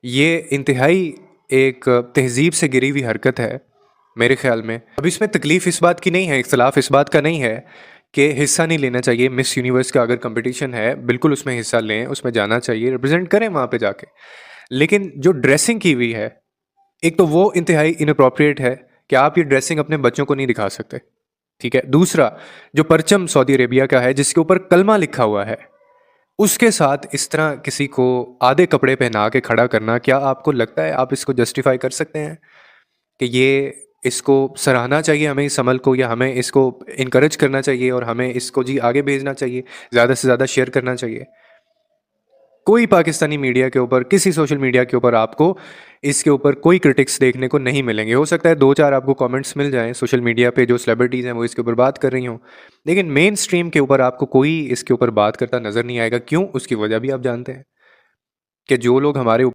ये इंतहाई एक तहज़ीब से गिरी हुई हरकत है मेरे ख़्याल में। अब इसमें तकलीफ़ इस बात की नहीं है, इख्तिलाफ़ इस बात का नहीं है कि हिस्सा नहीं लेना चाहिए। मिस यूनिवर्स का अगर कंपटीशन है, बिल्कुल उसमें हिस्सा लें, उसमें जाना चाहिए, रिप्रेज़ेंट करें वहाँ पे जाके। लेकिन जो ड्रेसिंग की हुई है, एक तो वो इंतहाई इनअप्रोप्रिएट है कि आप ये ड्रेसिंग अपने बच्चों को नहीं दिखा सकते, ठीक है? दूसरा, जो परचम सऊदी अरेबिया का है जिसके ऊपर कलमा लिखा हुआ है, उसके साथ इस तरह किसी को आधे कपड़े पहना के खड़ा करना, क्या आपको लगता है आप इसको जस्टिफ़ाई कर सकते हैं कि ये इसको सराहना चाहिए हमें इस अमल को, या हमें इसको इनकरेज करना चाहिए और हमें इसको जी आगे भेजना चाहिए, ज़्यादा से ज़्यादा शेयर करना चाहिए? कोई पाकिस्तानी मीडिया के ऊपर, किसी सोशल मीडिया के ऊपर आपको इसके ऊपर कोई क्रिटिक्स देखने को नहीं मिलेंगे। हो सकता है 2-4 आपको कमेंट्स मिल जाएँ सोशल मीडिया पे, जो सेलिब्रिटीज़ हैं वो इसके ऊपर बात कर रही हों। लेकिन मेन स्ट्रीम के ऊपर आपको कोई इसके ऊपर बात करता नज़र नहीं आएगा। क्यों? उसकी वजह भी आप जानते हैं कि जो लोग हमारे